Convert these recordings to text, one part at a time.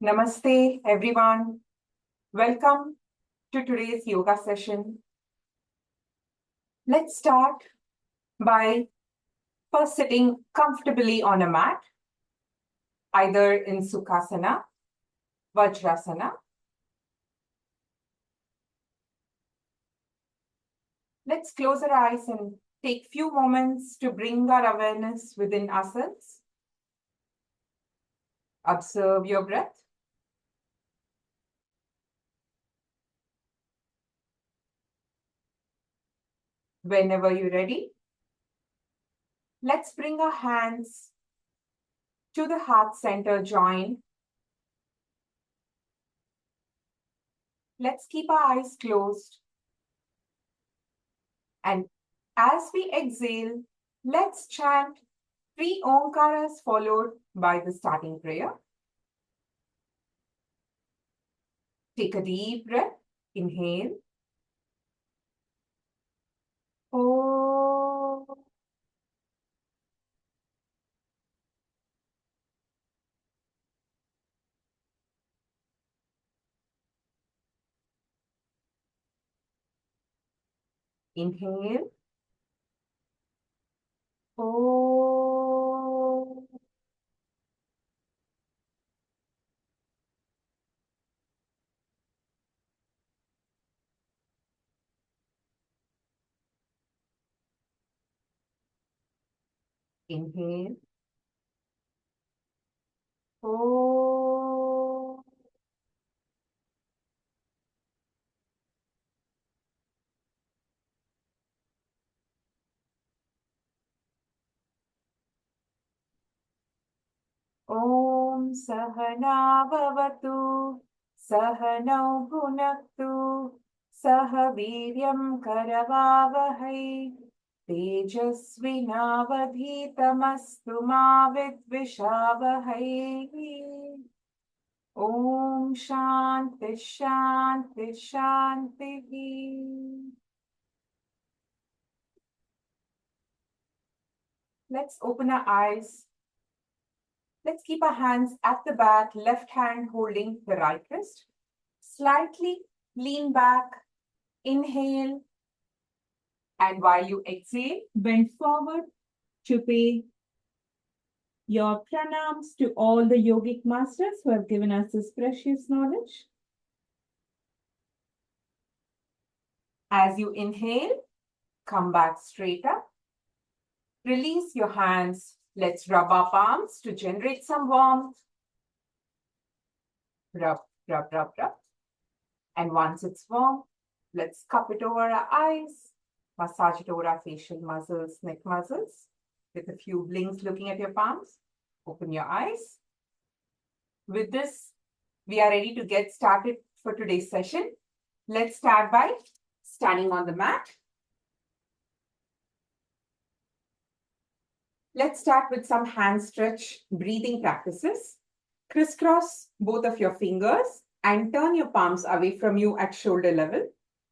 Namaste, everyone. Welcome to today's yoga session. Let's start by first sitting comfortably on a mat, either in Sukhasana, Vajrasana. Let's close our eyes and take few moments to bring our awareness within ourselves. Observe your breath. Whenever you're ready, let's bring our hands to the heart center joint. Let's keep our eyes closed. And as we exhale, let's chant 3 Omkaras followed by the starting prayer. Take a deep breath. Inhale. Om. Inhale. Om. Inhale. Om. Om Sahana Bhavatu Sahanau Bhunaktu Saha Viryam Karavavahai Tejasvinavadhitamastu ma vidvishavahai. Om Shanti Shanti Shanti. Let's open our eyes. Let's keep our hands at the back, left hand holding the right wrist. Slightly lean back, inhale, and while you exhale, bend forward to pay your pranams to all the yogic masters who have given us this precious knowledge. As you inhale, come back straight up. Release your hands. Let's rub our palms to generate some warmth. Rub, rub, rub, rub. And once it's warm, let's cup it over our eyes. Massage it over our facial muscles, neck muscles. With a few blinks looking at your palms. Open your eyes. With this, we are ready to get started for today's session. Let's start by standing on the mat. Let's start with some hand stretch breathing practices. Crisscross both of your fingers and turn your palms away from you at shoulder level.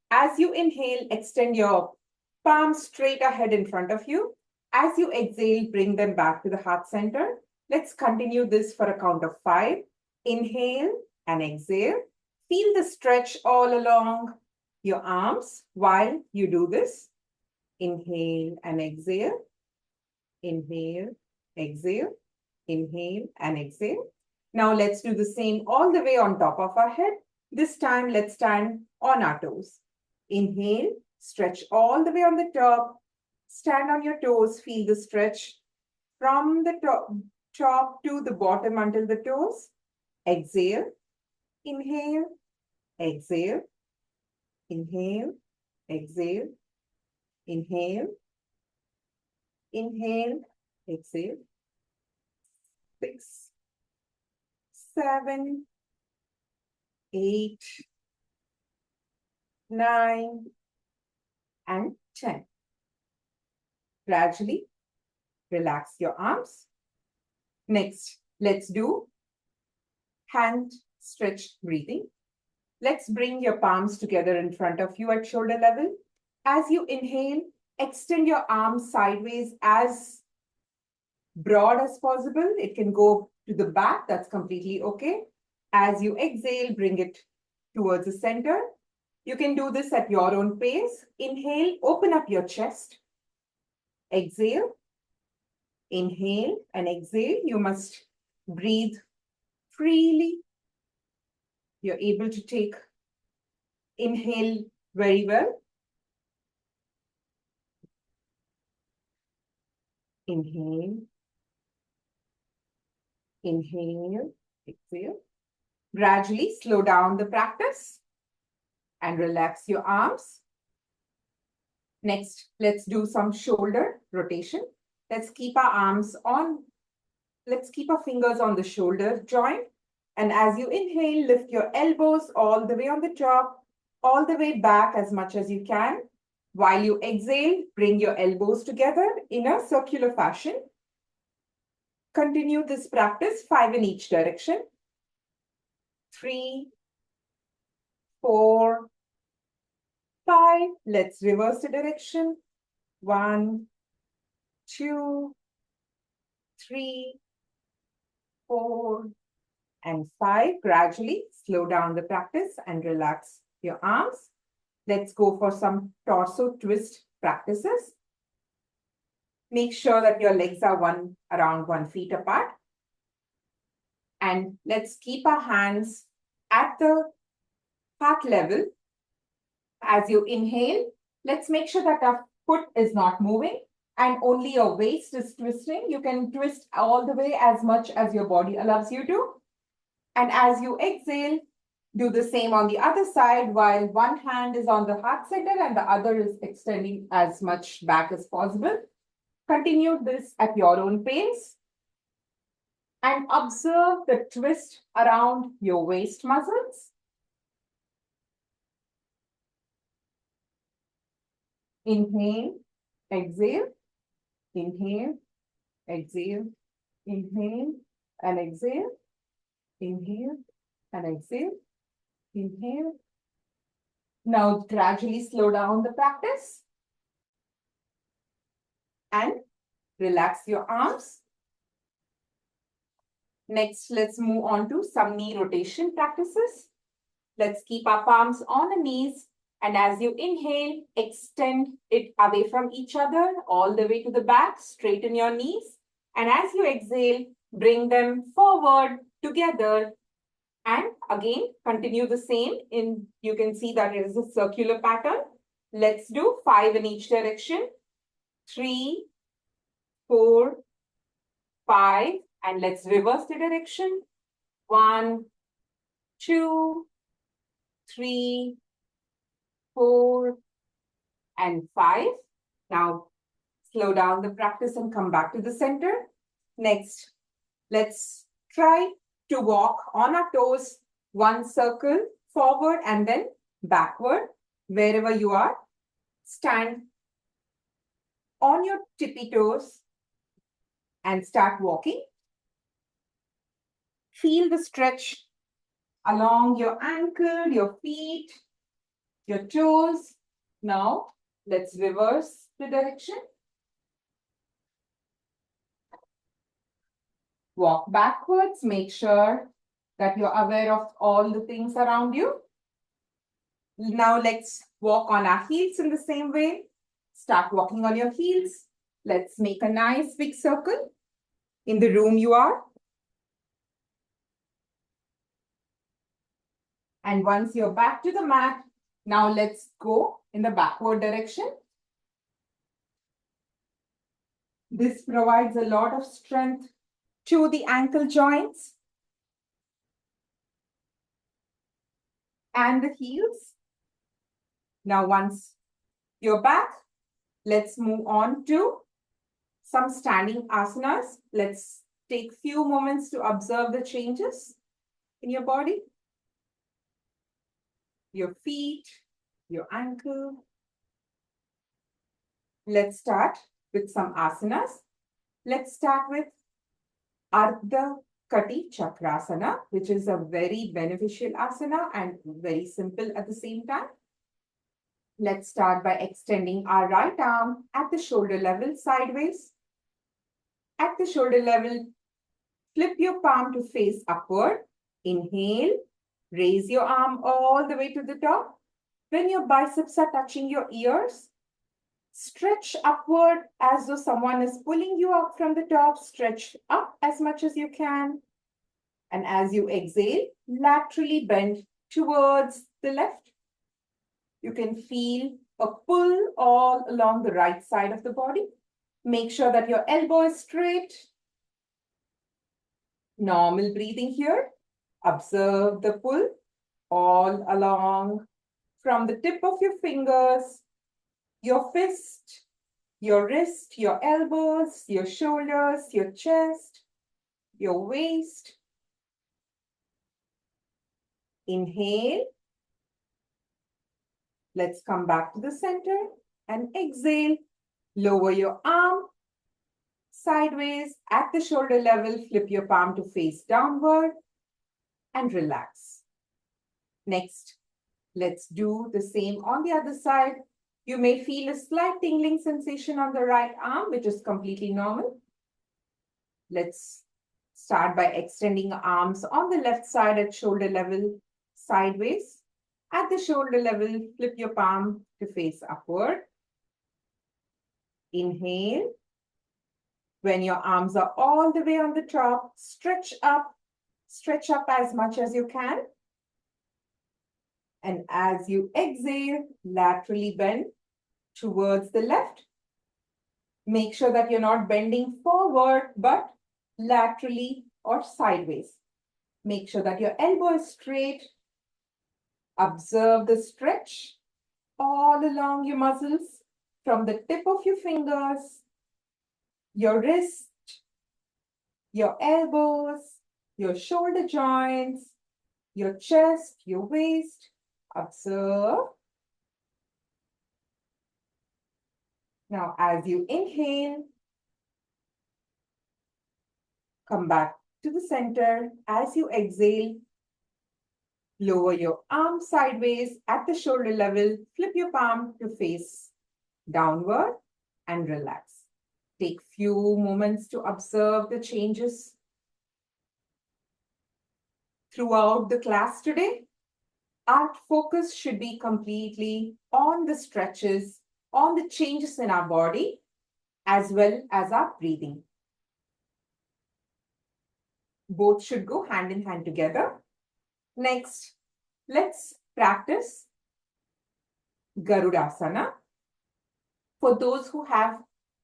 As you inhale, extend your palms straight ahead in front of you. As you exhale, bring them back to the heart center. Let's continue this for a count of 5. Inhale and exhale. Feel the stretch all along your arms while you do this. Inhale and exhale. Inhale, exhale, inhale and exhale. Now let's do the same all the way on top of our head. This time let's stand on our toes. Inhale, stretch all the way on the top. Stand on your toes, feel the stretch from the top to the bottom until the toes. Exhale, inhale, exhale, inhale, exhale, inhale, inhale, exhale. 6, 7, 8, 9, and 10. Gradually relax your arms. Next, let's do hand stretch breathing. Let's bring your palms together in front of you at shoulder level. As you inhale, extend your arms sideways as broad as possible. It can go to the back, that's completely okay. As you exhale, bring it towards the center. You can do this at your own pace. Inhale, open up your chest. Exhale, inhale and exhale. You must breathe freely. You're able to take inhale very well. Inhale, inhale, exhale. Gradually slow down the practice and relax your arms. Next, let's do some shoulder rotation. Let's keep our arms on, let's keep our fingers on the shoulder joint. And as you inhale, lift your elbows all the way on the top, all the way back as much as you can. While you exhale, bring your elbows together in a circular fashion. Continue this practice, 5 in each direction. 3, 4, 5. Let's reverse the direction. 1, 2, 3, 4, and 5. Gradually slow down the practice and relax your arms. Let's go for some torso twist practices. Make sure that your legs are around 1 feet apart. And let's keep our hands at the heart level. As you inhale, let's make sure that our foot is not moving and only your waist is twisting. You can twist all the way as much as your body allows you to. And as you exhale, do the same on the other side while one hand is on the heart center and the other is extending as much back as possible. Continue this at your own pace. And observe the twist around your waist muscles. Inhale, exhale, inhale, exhale, inhale, and exhale, inhale, and exhale, inhale. Now gradually slow down the practice and relax your arms. Next, let's move on to some knee rotation practices. Let's keep our palms on the knees. And as you inhale, extend it away from each other, all the way to the back, straighten your knees. And as you exhale, bring them forward together. And again, continue the same. You can see that it is a circular pattern. Let's do 5 in each direction. 3, 4, 5. And let's reverse the direction. 1, 2, 3, 4, and 5. Now, slow down the practice and come back to the center. Next, let's try to walk on our toes, one circle forward and then backward. Wherever you are, stand on your tippy toes and start walking. Feel the stretch along your ankle, your feet, your toes. Now, let's reverse the direction. Walk backwards. Make sure that you're aware of all the things around you. Now, let's walk on our heels in the same way. Start walking on your heels. Let's make a nice big circle in the room you are. And once you're back to the mat, now let's go in the backward direction. This provides a lot of strength to the ankle joints and the heels. Now, once you're back, let's move on to some standing asanas. Let's take a few moments to observe the changes in your body. Your feet, your ankle. Let's start with some asanas. Let's start with Ardha Kati Chakrasana, which is a very beneficial asana and very simple at the same time. Let's start by extending our right arm at the shoulder level sideways. At the shoulder level, flip your palm to face upward. Inhale, raise your arm all the way to the top. When your biceps are touching your ears, stretch upward as though someone is pulling you up from the top. Stretch up as much as you can. And as you exhale, laterally bend towards the left. You can feel a pull all along the right side of the body. Make sure that your elbow is straight. Normal breathing here. Observe the pull all along from the tip of your fingers, your fist, your wrist, your elbows, your shoulders, your chest, your waist. Inhale. Let's come back to the center and exhale. Lower your arm sideways at the shoulder level. Flip your palm to face downward and relax. Next, let's do the same on the other side. You may feel a slight tingling sensation on the right arm, which is completely normal. Let's start by extending arms on the left side at shoulder level, sideways. At the shoulder level, flip your palm to face upward. Inhale. When your arms are all the way on the top, stretch up as much as you can. And as you exhale, laterally bend towards the left. Make sure that you're not bending forward, but laterally or sideways. Make sure that your elbow is straight. Observe the stretch all along your muscles from the tip of your fingers, your wrist, your elbows, your shoulder joints, your chest, your waist. Observe. Now, as you inhale, come back to the center. As you exhale, lower your arm sideways at the shoulder level. Flip your palm to face downward and relax. Take few moments to observe the changes throughout the class today. Our focus should be completely on the stretches, on the changes in our body, as well as our breathing. Both should go hand in hand together. Next, let's practice Garudasana. For those who have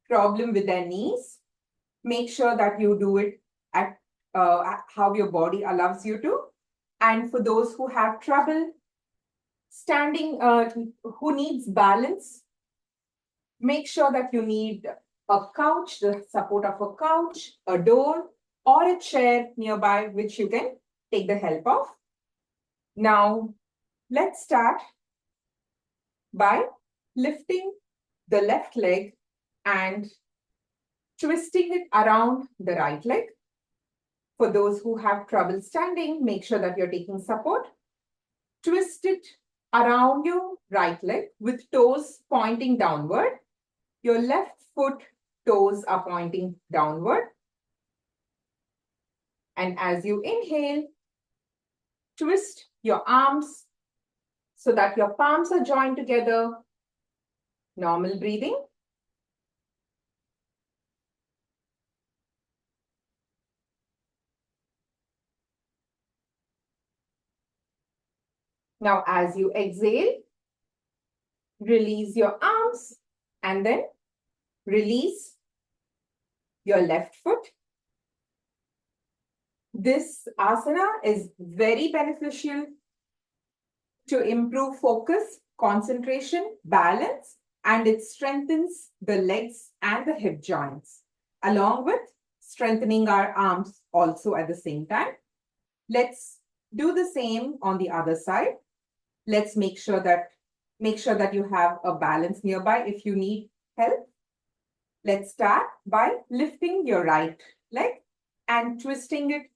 problem with their knees, make sure that you do it at how your body allows you to. And for those who have trouble standing, who needs balance, make sure that you need a couch, the support of a couch, a door, or a chair nearby, which you can take the help of. Now, let's start by lifting the left leg and twisting it around the right leg. For those who have trouble standing, make sure that you're taking support. Twist it around your right leg with toes pointing downward. Your left foot toes are pointing downward. And as you inhale, twist your arms so that your palms are joined together. Normal breathing. Now, as you exhale, release your arms and then release your left foot. This asana is very beneficial to improve focus, concentration, balance, and it strengthens the legs and the hip joints, along with strengthening our arms also at the same time. Let's do the same on the other side. Let's make sure that you have a balance nearby if you need help. Let's start by lifting your right leg and twisting it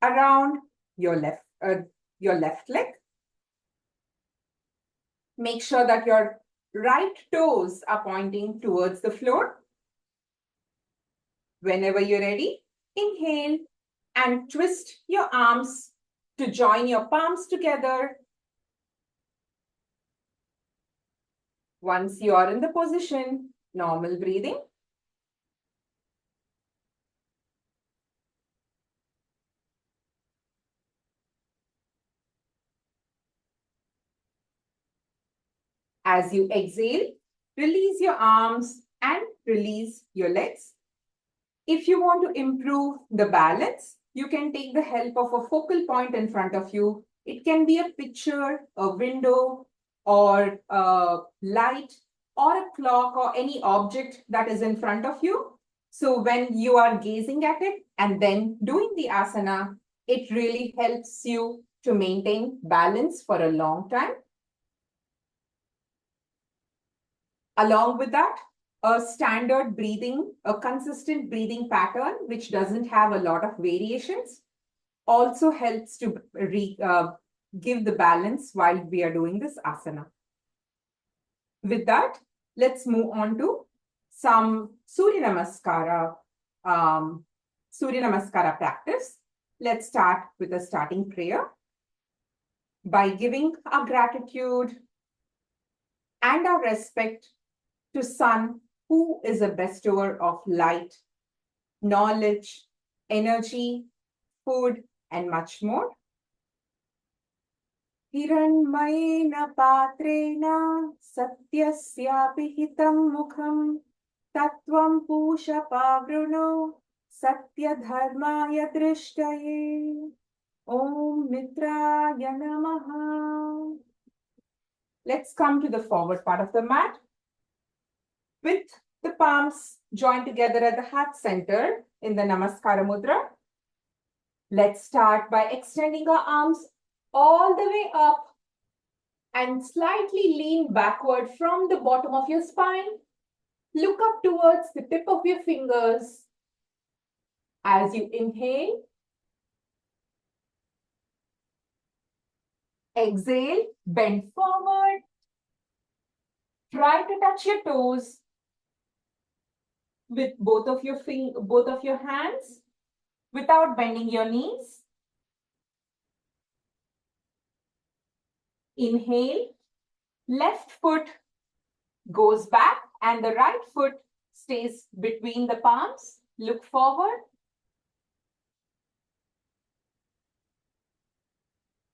around your left leg. Make sure that your right toes are pointing towards the floor. Whenever you're ready, inhale and twist your arms to join your palms together. Once you are in the position, normal breathing. As you exhale, release your arms and release your legs. If you want to improve the balance, you can take the help of a focal point in front of you. It can be a picture, a window, or a light, or a clock, or any object that is in front of you. So when you are gazing at it and then doing the asana, it really helps you to maintain balance for a long time. Along with that, a standard breathing, a consistent breathing pattern, which doesn't have a lot of variations, also helps to give the balance while we are doing this asana. With that, let's move on to some Surya Namaskara practice. Let's start with a starting prayer by giving our gratitude and our respect to Sun, who is a bestower of light, knowledge, energy, food, and much more. Hiranmayena patrena satyasyapi hitam mukham tattvam pusha pavruno satya dharmaya drishtaye. Om Mitraya Namaha. Let's come to the forward part of the mat with the palms joined together at the heart center in the Namaskara Mudra. Let's start by extending our arms all the way up and slightly lean backward from the bottom of your spine. Look up towards the tip of your fingers. As you inhale, exhale, bend forward. Try to touch your toes with both of your hands without bending your knees. Inhale, left foot goes back and the right foot stays between the palms. Look forward.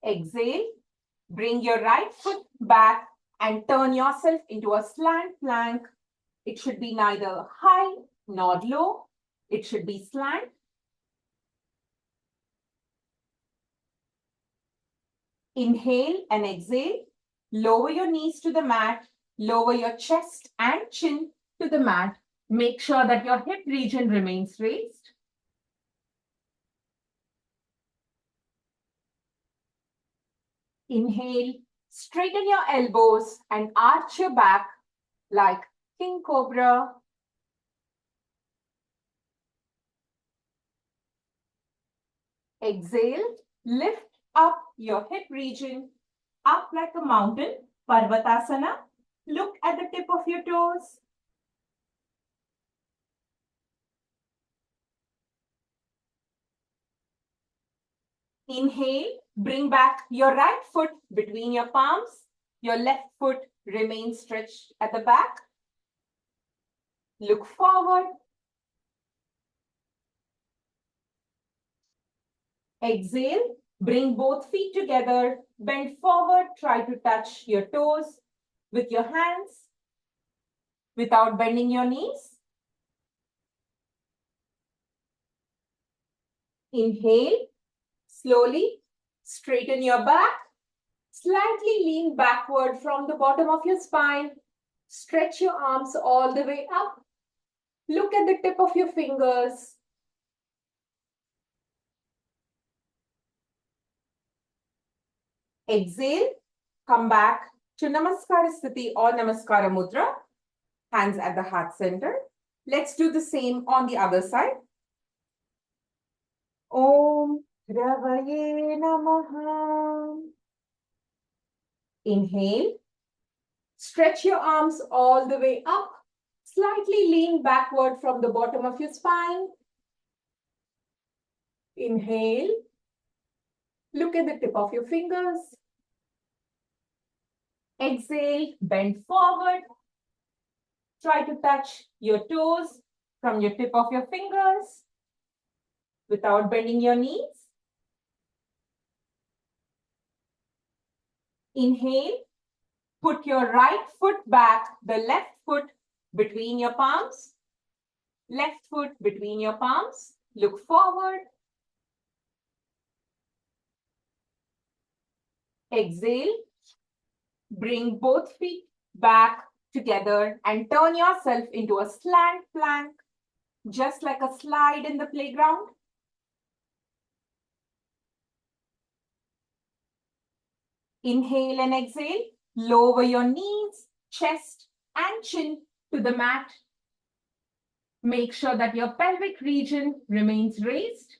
Exhale, bring your right foot back and turn yourself into a slant plank. It should be neither high nor low. It should be slant. Inhale and exhale. Lower your knees to the mat. Lower your chest and chin to the mat. Make sure that your hip region remains raised. Inhale, straighten your elbows and arch your back like King Cobra. Exhale, lift up your hip region, up like a mountain, Parvatasana. Look at the tip of your toes. Inhale, bring back your right foot between your palms. Your left foot remains stretched at the back. Look forward. Exhale, bring both feet together, bend forward, try to touch your toes with your hands without bending your knees. Inhale, slowly straighten your back, slightly lean backward from the bottom of your spine, stretch your arms all the way up, look at the tip of your fingers. Exhale, come back to Namaskara Sthiti or Namaskara Mudra, hands at the heart center. Let's do the same on the other side. Om Ravaye Namaha. Inhale, stretch your arms all the way up, slightly lean backward from the bottom of your spine. Inhale, Look at the tip of your fingers. Exhale, bend forward. Try to touch your toes from your tip of your fingers without bending your knees. Inhale, put your right foot back, the left foot between your palms. Left foot between your palms. Look forward. Exhale. Bring both feet back together and turn yourself into a slant plank, just like a slide in the playground. Inhale and exhale. Lower your knees, chest, and chin to the mat. Make sure that your pelvic region remains raised.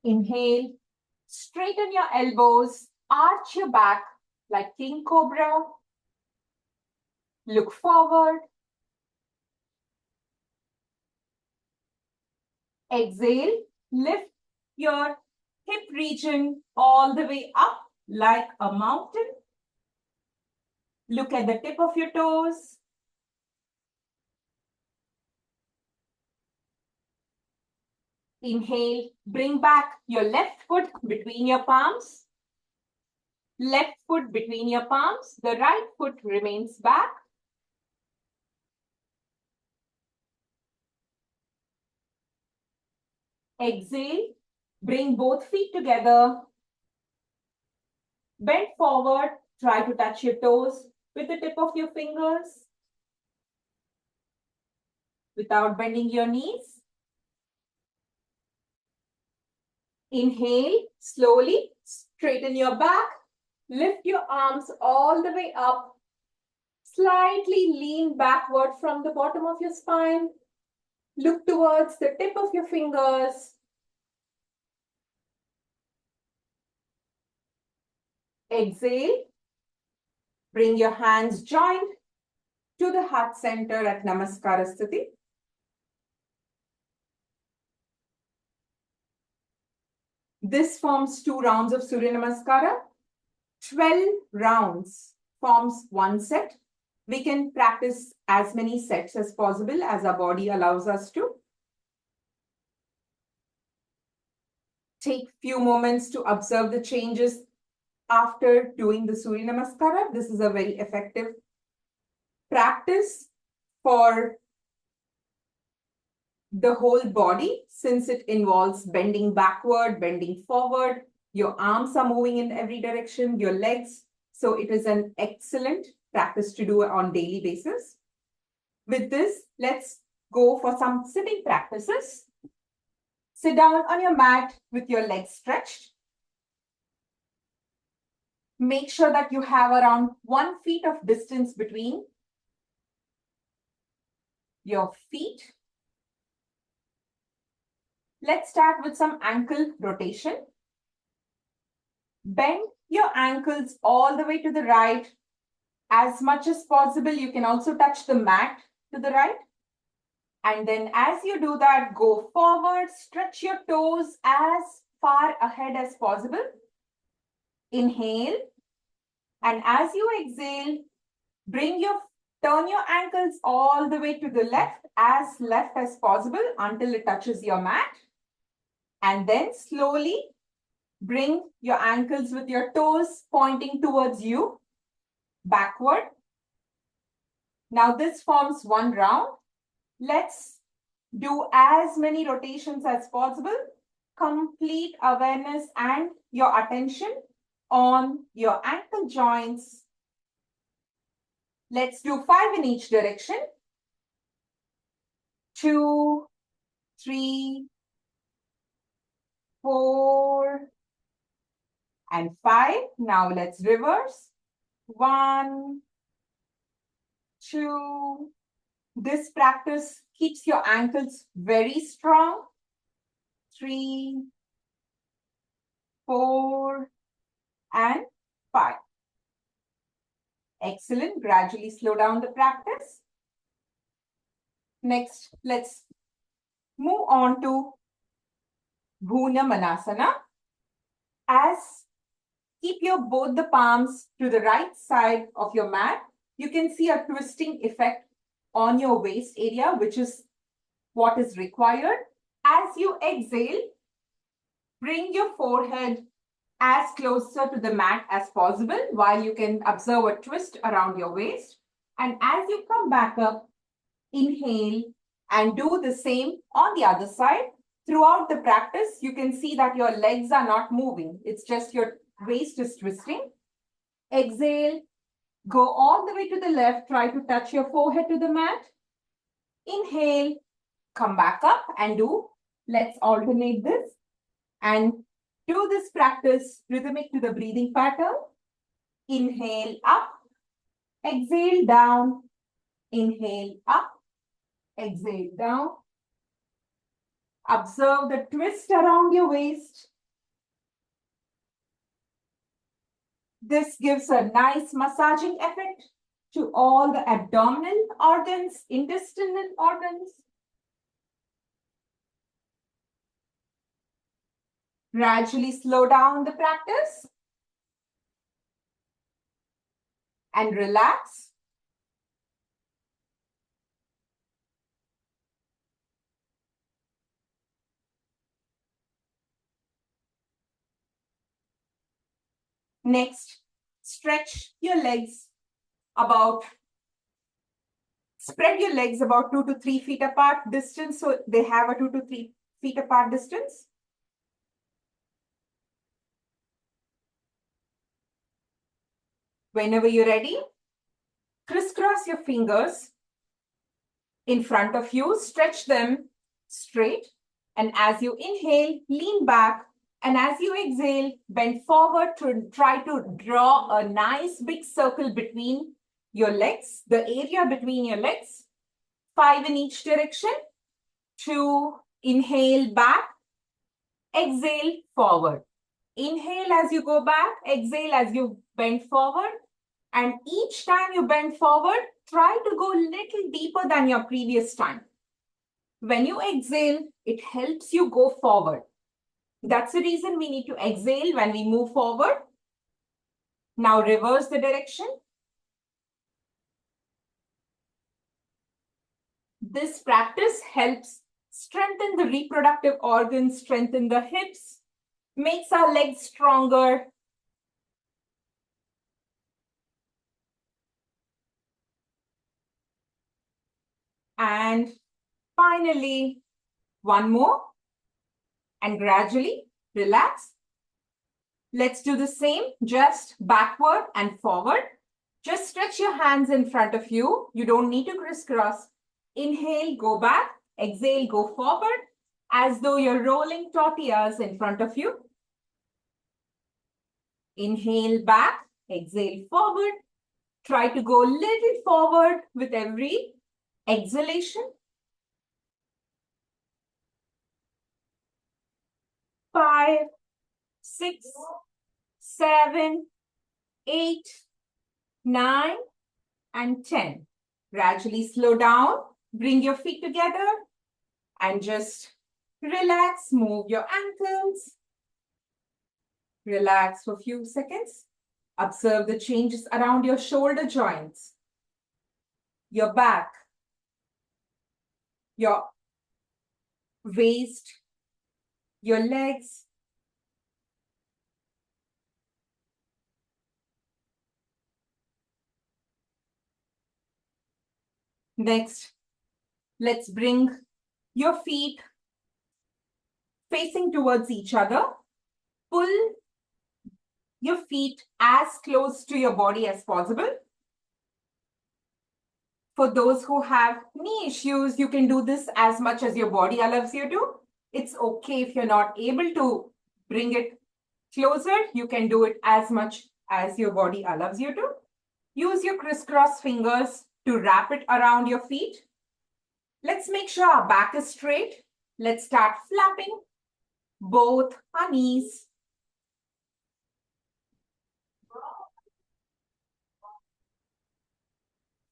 Inhale, straighten your elbows, arch your back like King Cobra. Look forward. Exhale, lift your hip region all the way up like a mountain. Look at the tip of your toes. Inhale, bring back your left foot between your palms. Left foot between your palms. The right foot remains back. Exhale, bring both feet together. Bend forward, try to touch your toes with the tip of your fingers without bending your knees. Inhale, slowly straighten your back, lift your arms all the way up, slightly lean backward from the bottom of your spine. Look towards the tip of your fingers. Exhale. Bring your hands joined to the heart center at Namaskara Sthiti. This forms 2 rounds of Surya Namaskara. 12 rounds forms 1 set. We can practice as many sets as possible as our body allows us to. Take few moments to observe the changes after doing the Surya Namaskara. This is a very effective practice for the whole body since it involves bending backward, bending forward. Your arms are moving in every direction, your legs. So it is an excellent practice to do on daily basis. With this, let's go for some sitting practices. Sit down on your mat with your legs stretched. Make sure that you have around 1 feet of distance between your feet. Let's start with some ankle rotation. Bend your ankles all the way to the right. As much as possible, you can also touch the mat to the right. And then as you do that, go forward, stretch your toes as far ahead as possible. Inhale. And as you exhale, turn your ankles all the way to the left as possible until it touches your mat. And then slowly bring your ankles with your toes pointing towards you, backward. Now this forms 1 round. Let's do as many rotations as possible. Complete awareness and your attention on your ankle joints. Let's do 5 in each direction. 2, 3, 4, and 5. Now let's reverse. 1, 2. This practice keeps your ankles very strong. 3, 4, and 5. Excellent. Gradually slow down the practice. Next, let's Move on to Bhuna Manasana. As keep your both the palms to the right side of your mat, you can see a twisting effect on your waist area, which is what is required. As you exhale, bring your forehead as closer to the mat as possible while you can observe a twist around your waist. And as you come back up, inhale and do the same on the other side. Throughout the practice, you can see that your legs are not moving. It's just your waist is twisting. Exhale, go all the way to the left. Try to touch your forehead to the mat. Inhale, come back up and do. Let's alternate this and do this practice rhythmic to the breathing pattern. Inhale up, exhale down, inhale up, exhale down. Observe the twist around your waist. This gives a nice massaging effect to all the abdominal organs, intestinal organs. Gradually slow down the practice and relax. Next, stretch your legs about, spread your legs about 2 to 3 feet apart distance. So they have a 2 to 3 feet apart distance. Whenever you're ready, crisscross your fingers in front of you, stretch them straight. And as you inhale, lean back. And as you exhale, bend forward to try to draw a nice big circle between your legs, the area between your legs, 5 in each direction. 2, inhale back, exhale forward. Inhale as you go back, exhale as you bend forward. And each time you bend forward, try to go a little deeper than your previous time. When you exhale, it helps you go forward. That's the reason we need to exhale when we move forward. Now reverse the direction. This practice helps strengthen the reproductive organs, strengthen the hips, makes our legs stronger. And finally, one more. And gradually relax. Let's do the same, just backward and forward. Just stretch your hands in front of you. You don't need to crisscross. Inhale, go back. Exhale, go forward, as though you're rolling tortillas in front of you. Inhale back, exhale forward. Try to go a little forward with every exhalation. 5, 6, 7, 8, 9, and 10. Gradually slow down, bring your feet together, and just relax, move your ankles. Relax for a few seconds. Observe the changes around your shoulder joints, your back, your waist, your legs. Next, let's bring your feet facing towards each other. Pull your feet as close to your body as possible. For those who have knee issues, you can do this as much as your body allows you to. It's okay if you're not able to bring it closer. You can do it as much as your body allows you to. Use your crisscross fingers to wrap it around your feet. Let's make sure our back is straight. Let's start flapping both our knees.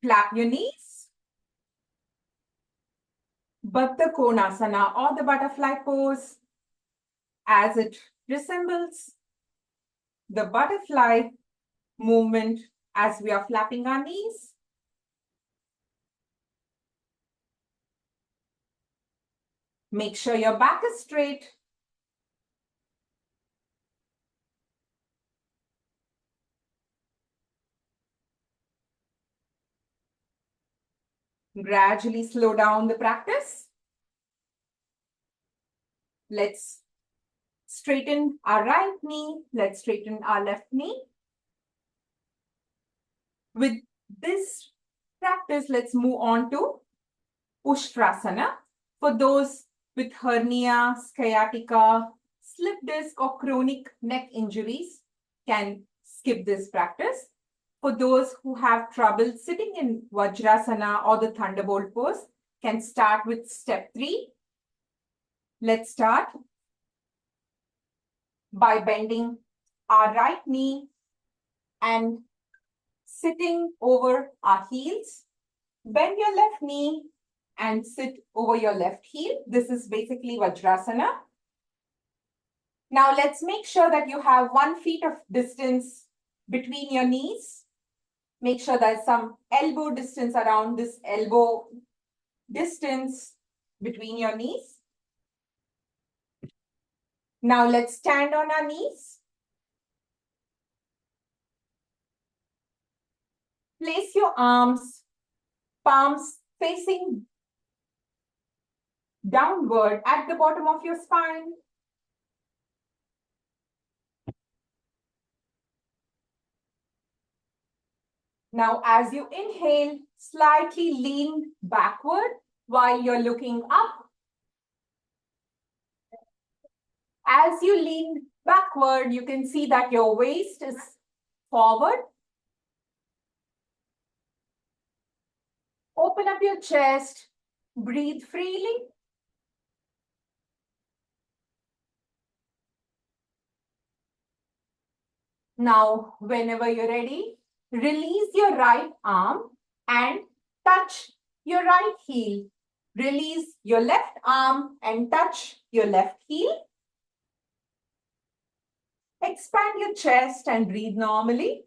Flap your knees. Baddha Konasana or the butterfly pose, as it resembles the butterfly movement as we are flapping our knees. Make sure your back is straight. Gradually slow down the practice. Let's straighten our right knee. Let's straighten our left knee. With this practice, let's move on to Ushtrasana. For those with hernia, sciatica, slip disc, or chronic neck injuries, can skip this practice. For those who have trouble sitting in Vajrasana or the Thunderbolt pose, can start with step 3. Let's start by bending our right knee and sitting over our heels. Bend your left knee and sit over your left heel. This is basically Vajrasana. Now let's make sure that you have 1 feet of distance between your knees. Make sure there's some elbow distance around this elbow distance between your knees. Now let's stand on our knees. Place your arms, palms facing downward at the bottom of your spine. Now, as you inhale, slightly lean backward while you're looking up. As you lean backward, you can see that your waist is forward. Open up your chest, breathe freely. Now, whenever you're ready, release your right arm and touch your right heel. Release your left arm and touch your left heel. Expand your chest and breathe normally.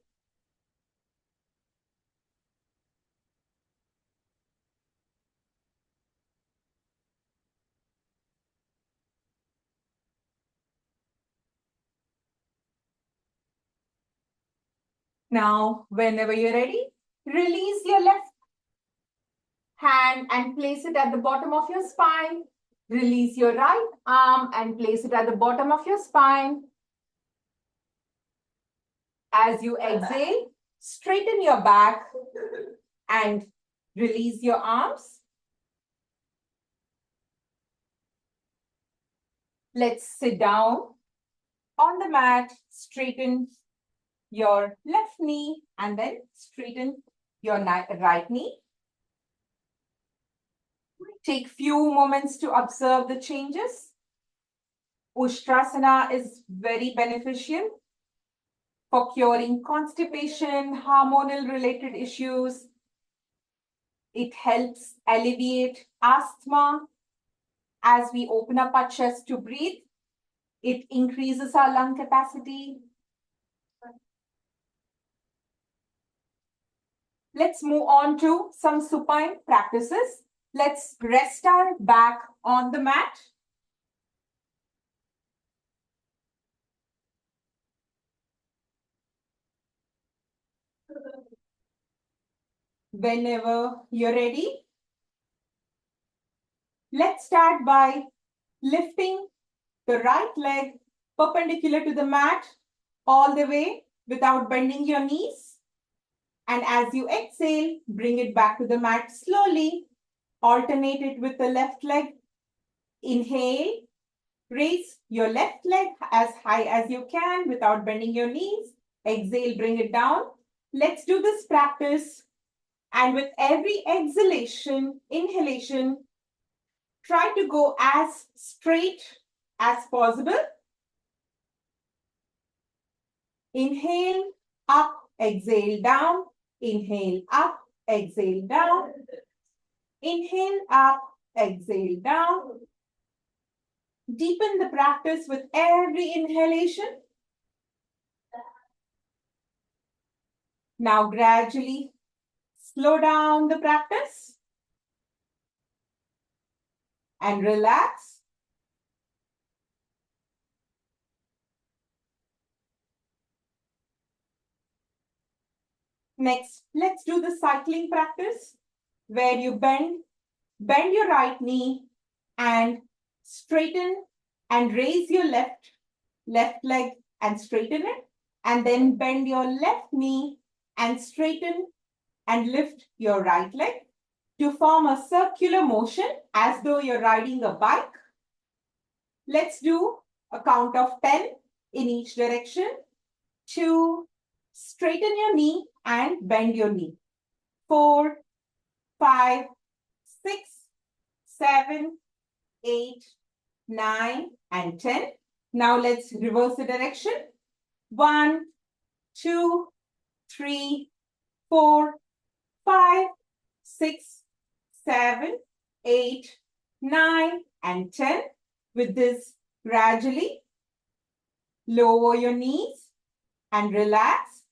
Now, whenever you're ready, release your left hand and place it at the bottom of your spine. Release your right arm and place it at the bottom of your spine. As you exhale, straighten your back and release your arms. Let's sit down on the mat, straighten your left knee and then straighten your right knee. Take few moments to observe the changes. Ushtrasana is very beneficial for curing constipation, hormonal related issues. It helps alleviate asthma. As we open up our chest to breathe, it increases our lung capacity. Let's move on to some supine practices. Let's rest our back on the mat. Whenever you're ready, let's start by lifting the right leg perpendicular to the mat all the way without bending your knees. And as you exhale, bring it back to the mat slowly. Alternate it with the left leg. Inhale, raise your left leg as high as you can without bending your knees. Exhale, bring it down. Let's do this practice. And with every exhalation, inhalation, try to go as straight as possible. Inhale, up, exhale, down. Inhale, up, exhale, down. Inhale, up, Exhale down. Deepen the practice with every inhalation. Now gradually slow down the practice and relax. Next, let's do the cycling practice where you bend your right knee and straighten and raise your left leg and straighten it, and then bend your left knee and straighten and lift your right leg to form a circular motion as though you're riding a bike. Let's do a count of 10 in each direction. 2, straighten your knee and bend your knee. 4, 5, 6, 7, 8, 9, and 10. Now let's reverse the direction. 1, 2, 3, 4, 5, 6, 7, 8, 9, and 10. With this, gradually lower your knees and relax.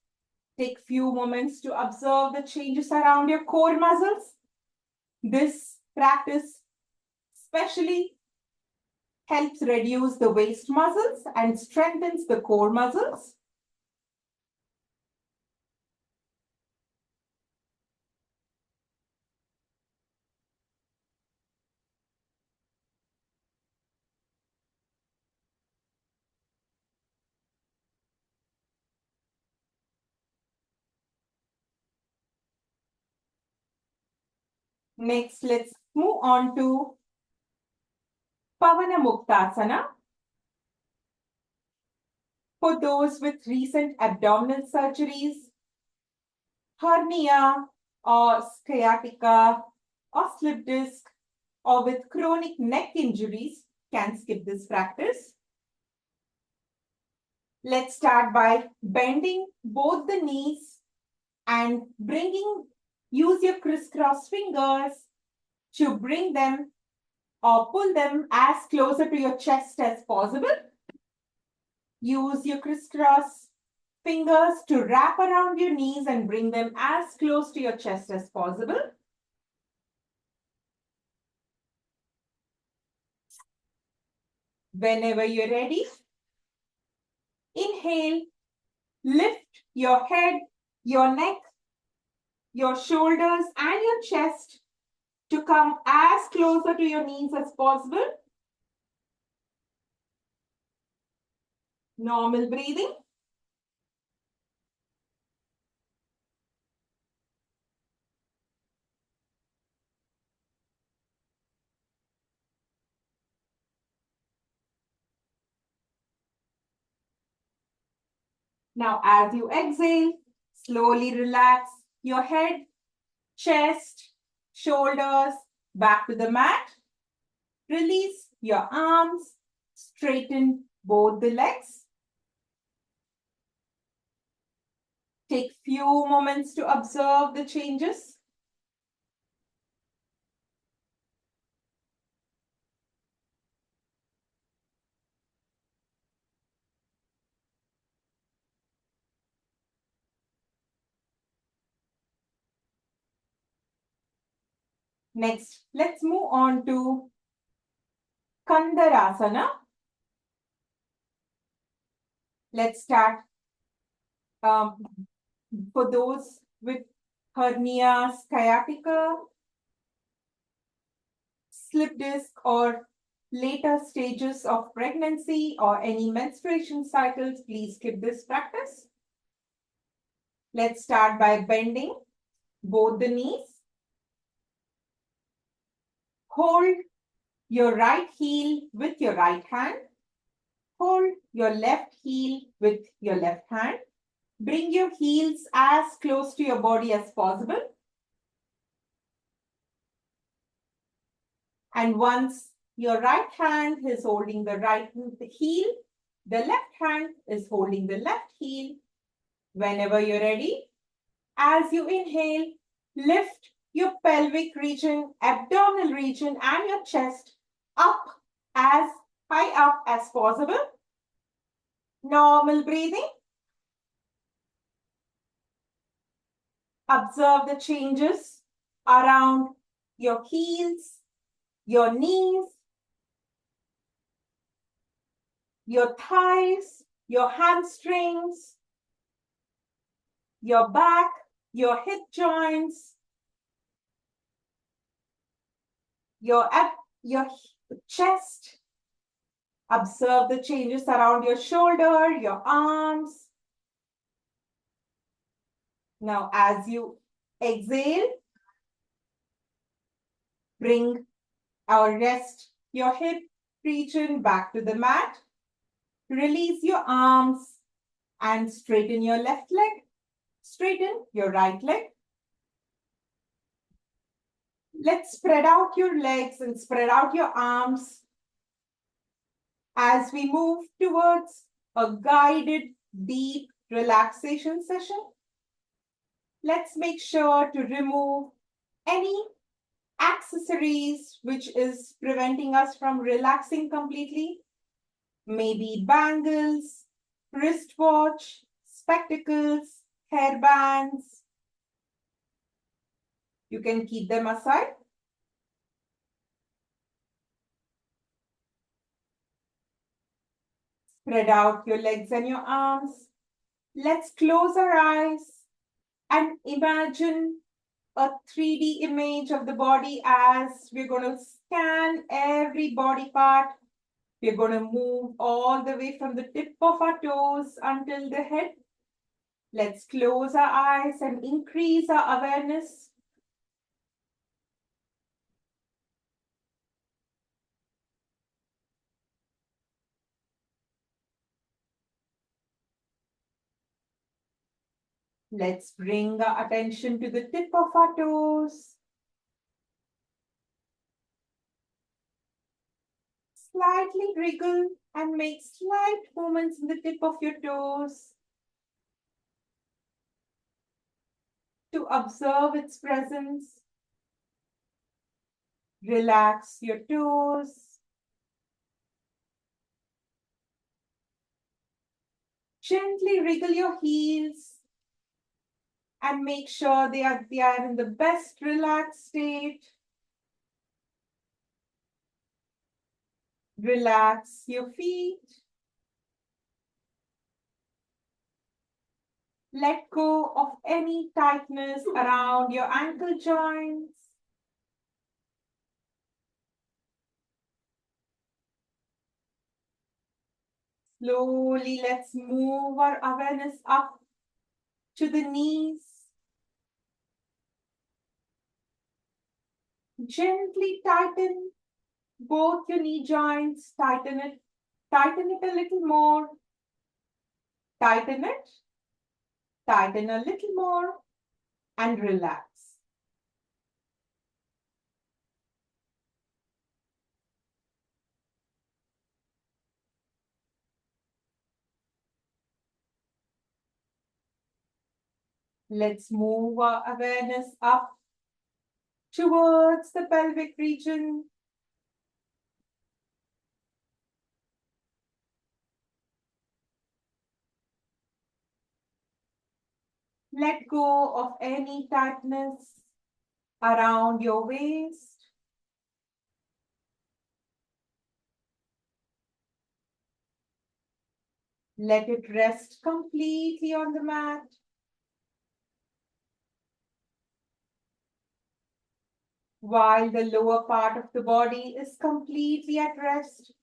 Take few moments to observe the changes around your core muscles. This practice especially helps reduce the waist muscles and strengthens the core muscles. Next, let's move on to Pavana Muktasana. For those with recent abdominal surgeries, hernia or sciatica or slip disc, or with chronic neck injuries, can skip this practice. Let's start by bending both the knees and use your crisscross fingers to bring them or pull them as closer to your chest as possible. Use your crisscross fingers to wrap around your knees and bring them as close to your chest as possible. Whenever you're ready, inhale, lift your head, your neck, your shoulders, and your chest to come as closer to your knees as possible. Normal breathing. Now, as you exhale, slowly relax your head, chest, shoulders back to the mat. Release your arms, straighten both the legs. Take few moments to observe the changes. Next, let's move on to Kandarasana. Let's start. For those with hernia, sciatica, slip disc, or later stages of pregnancy or any menstruation cycles, please skip this practice. Let's start by bending both the knees. Hold your right heel with your right hand. Hold your left heel with your left hand. Bring your heels as close to your body as possible. And once your right hand is holding the right heel, the left hand is holding the left heel. Whenever you're ready, as you inhale, lift your pelvic region, abdominal region, and your chest up as high up as possible. Normal breathing. Observe the changes around your heels, your knees, your thighs, your hamstrings, your back, your hip joints, your chest. Observe the changes around your shoulder, your arms. Now, as you exhale, bring or rest your hip region back to the mat. Release your arms and straighten your left leg. Straighten your right leg. Let's spread out your legs and spread out your arms as we move towards a guided deep relaxation session. Let's make sure to remove any accessories which is preventing us from relaxing completely. Maybe bangles, wristwatch, spectacles, hairbands. You can keep them aside. Spread out your legs and your arms. Let's close our eyes and imagine a 3D image of the body as we're going to scan every body part. We're going to move all the way from the tip of our toes until the head. Let's close our eyes and increase our awareness. Let's bring our attention to the tip of our toes. Slightly wriggle and make slight movements in the tip of your toes to observe its presence. Relax your toes. Gently wriggle your heels and make sure they are in the best relaxed state. Relax your feet. Let go of any tightness around your ankle joints. Slowly, let's move our awareness up to the knees. Gently tighten both your knee joints. Tighten it a little more. Tighten it. Tighten a little more and relax. Let's move our awareness up towards the pelvic region. Let go of any tightness around your waist. Let it rest completely on the mat. While the lower part of the body is completely at rest.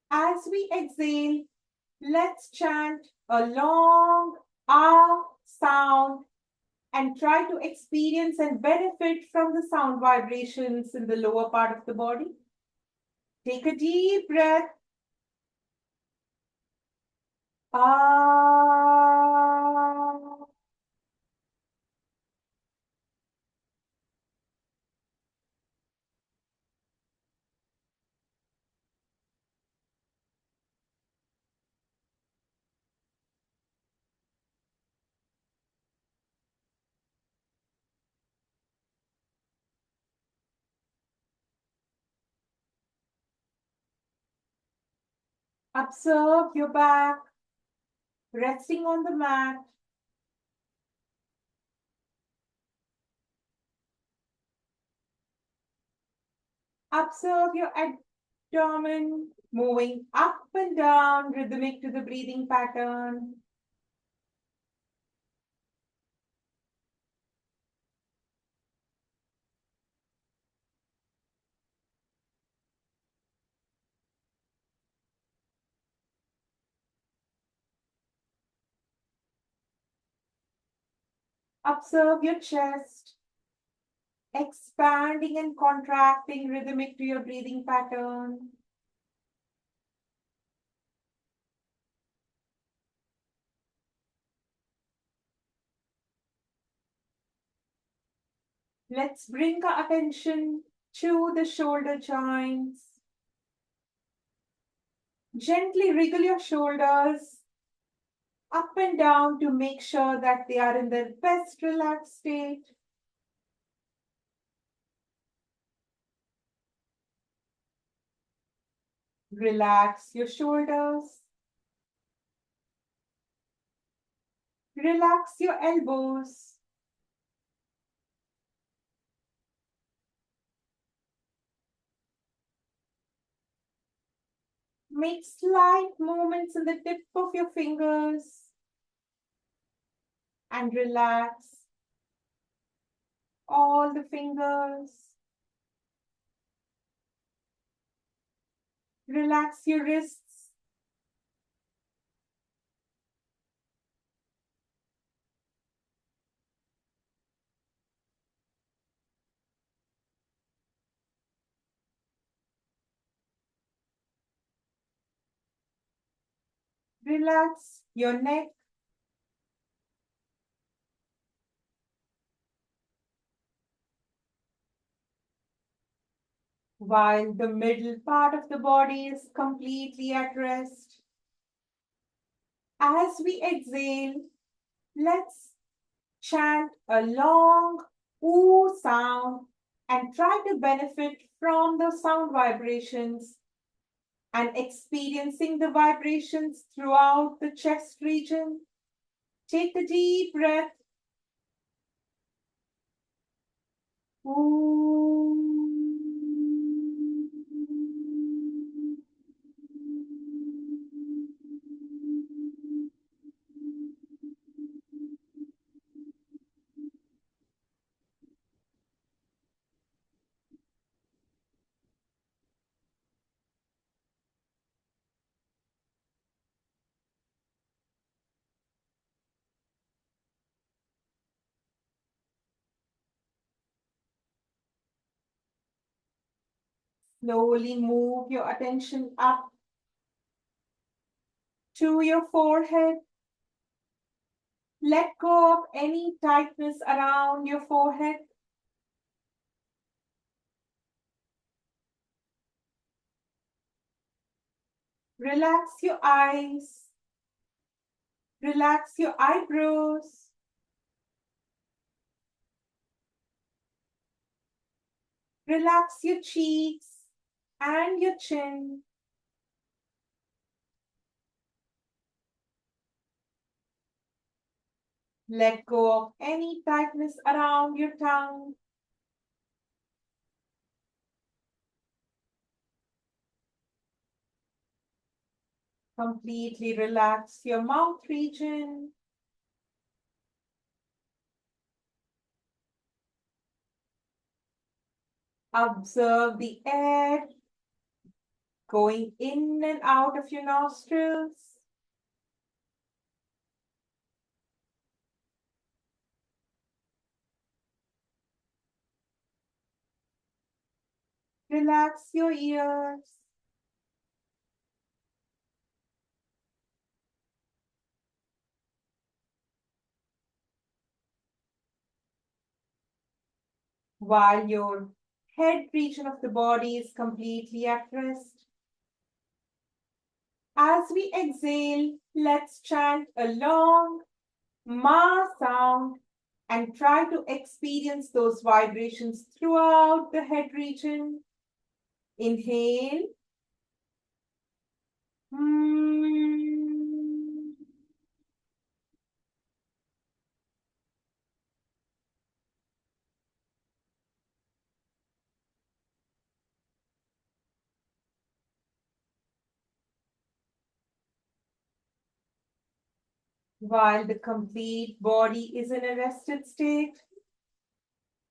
As we exhale, let's chant a long ah sound and try to experience and benefit from the sound vibrations in the lower part of the body. Take a deep breath. Ah. Observe your back resting on the mat. Observe your abdomen moving up and down, rhythmic to the breathing pattern. Observe your chest expanding and contracting, rhythmic to your breathing pattern. Let's bring our attention to the shoulder joints. Gently wriggle your shoulders up and down to make sure that they are in their best relaxed state. Relax your shoulders. Relax your elbows. Make slight movements in the tip of your fingers and relax all the fingers. Relax your wrists. Relax your neck. While the middle part of the body is completely at rest. As we exhale, let's chant a long ooh sound and try to benefit from the sound vibrations and experiencing the vibrations throughout the chest region. Take a deep breath. Ooh. Slowly move your attention up to your forehead. Let go of any tightness around your forehead. Relax your eyes. Relax your eyebrows. Relax your cheeks and your chin. Let go of any tightness around your tongue. Completely relax your mouth region. Observe the air going in and out of your nostrils. Relax your ears. While your head region of the body is completely at rest. As we exhale, let's chant a long Ma sound and try to experience those vibrations throughout the head region. Inhale. Hmm. While the complete body is in a rested state,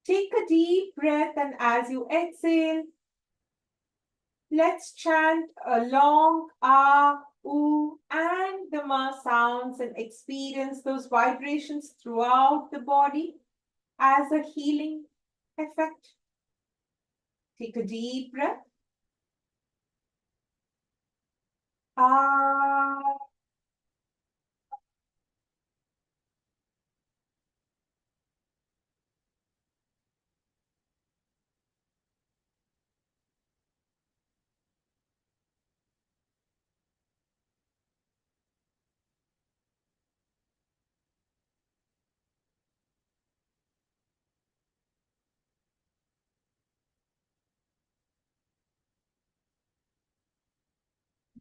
take a deep breath, and as you exhale, let's chant a long ah, oo, and the ma sounds and experience those vibrations throughout the body as a healing effect. Take a deep breath. Ah.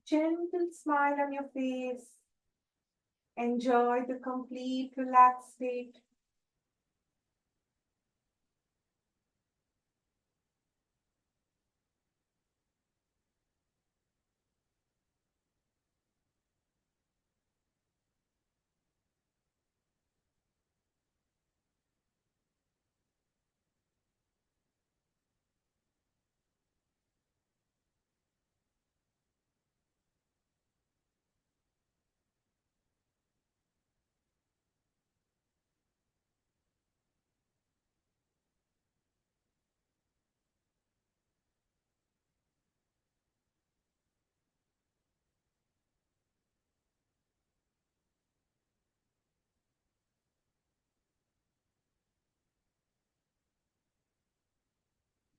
Gentle smile on your face. Enjoy the complete relaxed state.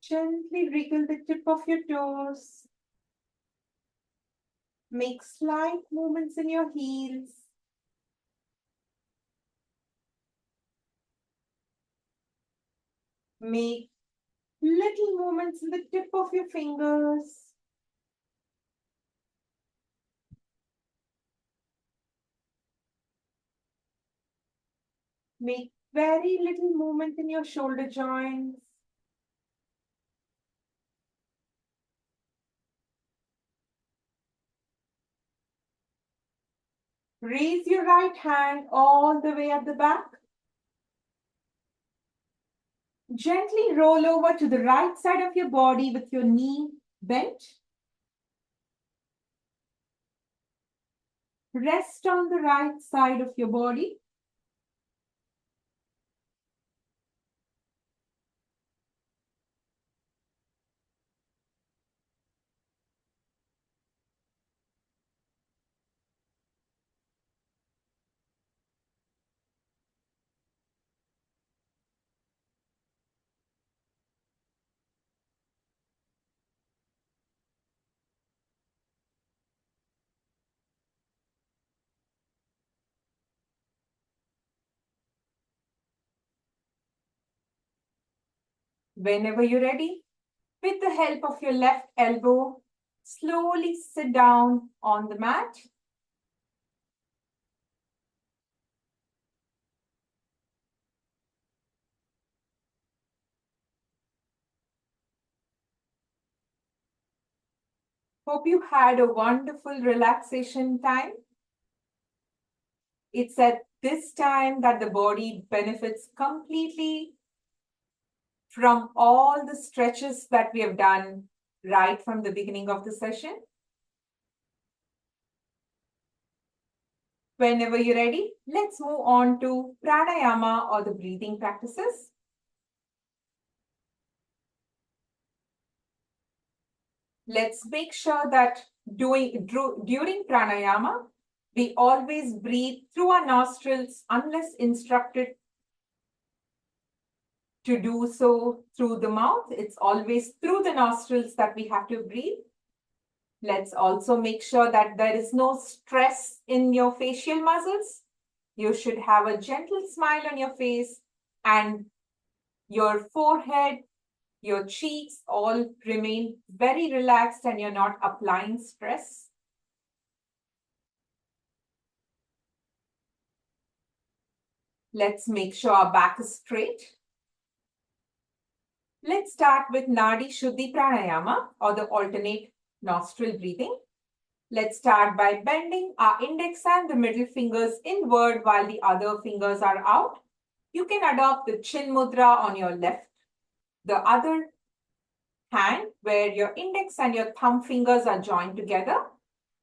Gently wriggle the tip of your toes. Make slight movements in your heels. Make little movements in the tip of your fingers. Make very little movement in your shoulder joints. Raise your right hand all the way at the back. Gently roll over to the right side of your body with your knee bent. Rest on the right side of your body. Whenever you're ready, with the help of your left elbow, slowly sit down on the mat. Hope you had a wonderful relaxation time. It's at this time that the body benefits completely from all the stretches that we have done right from the beginning of the session. Whenever you're ready, let's move on to pranayama or the breathing practices. Let's make sure that during pranayama, we always breathe through our nostrils unless instructed to do so through the mouth. It's always through the nostrils that we have to breathe. Let's also make sure that there is no stress in your facial muscles. You should have a gentle smile on your face, and your forehead, your cheeks all remain very relaxed and you're not applying stress. Let's make sure our back is straight. Let's start with Nadi Shuddhi Pranayama, or the alternate nostril breathing. Let's start by bending our index and the middle fingers inward while the other fingers are out. You can adopt the Chin Mudra on your left. The other hand, where your index and your thumb fingers are joined together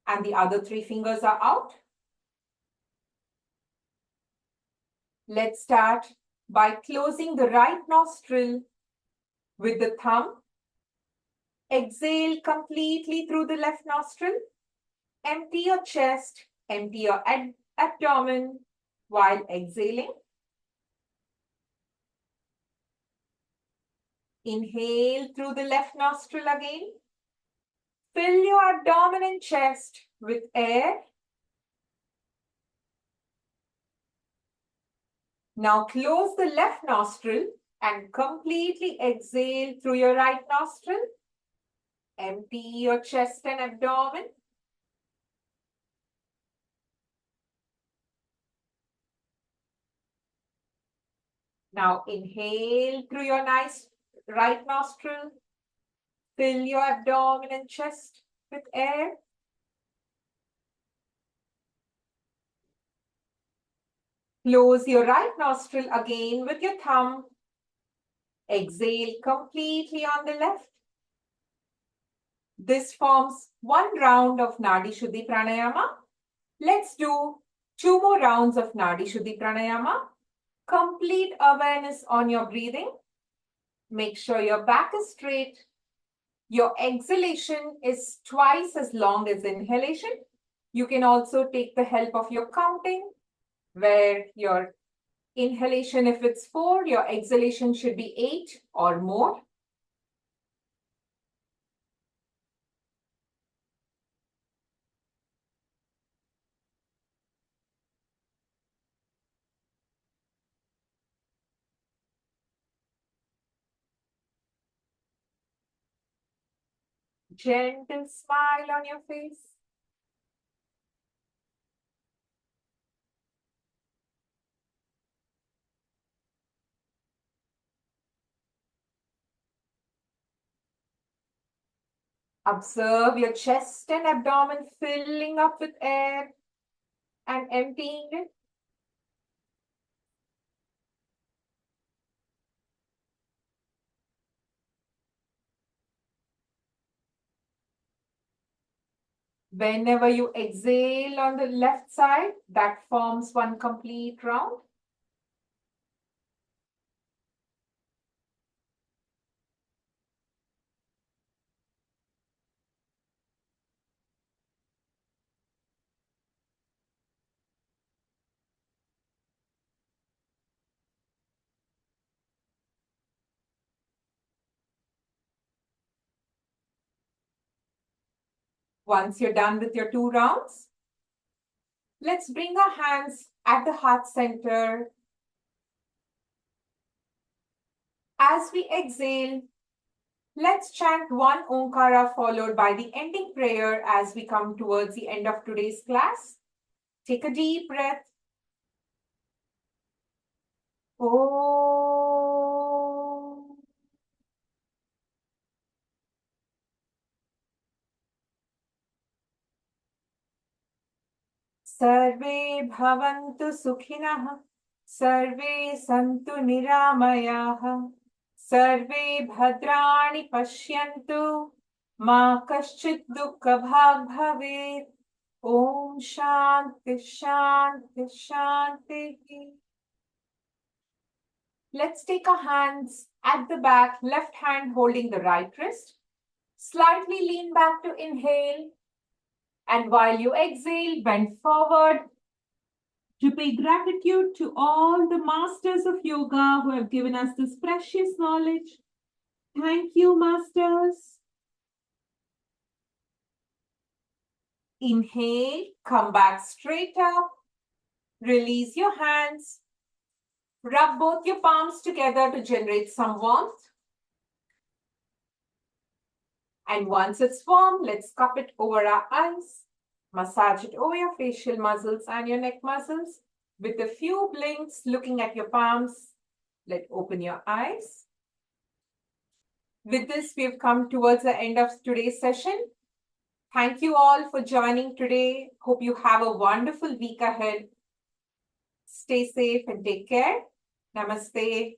and the other three fingers are out. Let's start by closing the right nostril with the thumb. Exhale completely through the left nostril. Empty your chest, empty your abdomen while exhaling. Inhale through the left nostril again. Fill your abdomen and chest with air. Now close the left nostril and completely exhale through your right nostril. Empty your chest and abdomen. Now inhale through your nice right nostril. Fill your abdomen and chest with air. Close your right nostril again with your thumb. Exhale completely on the left. This forms one round of Nadi Shuddhi Pranayama. Let's do 2 more rounds of Nadi Shuddhi Pranayama. Complete awareness on your breathing. Make sure your back is straight. Your exhalation is twice as long as inhalation. You can also take the help of your counting, where your inhalation, if it's 4, your exhalation should be 8 or more. Gentle smile on your face. Observe your chest and abdomen filling up with air and emptying it. Whenever you exhale on the left side, that forms one complete round. Once you're done with your 2 rounds, let's bring our hands at the heart center. As we exhale, let's chant one Omkara followed by the ending prayer as we come towards the end of today's class. Take a deep breath. Om. Sarve bhavantu sukhinah, sarve santu niramayah, sarve bhadrani pashyantu, ma kaschit dukkha bhag bhavet. Om Shanti Shanti Shanti. Let's take our hands at the back, left hand holding the right wrist. Slightly lean back to inhale. And while you exhale, bend forward to pay gratitude to all the masters of yoga who have given us this precious knowledge. Thank you, masters. Inhale, come back straight up. Release your hands. Rub both your palms together to generate some warmth. And once it's warm, let's cup it over our eyes. Massage it over your facial muscles and your neck muscles. With a few blinks looking at your palms, open your eyes. With this, we've come towards the end of today's session. Thank you all for joining today. Hope you have a wonderful week ahead. Stay safe and take care. Namaste.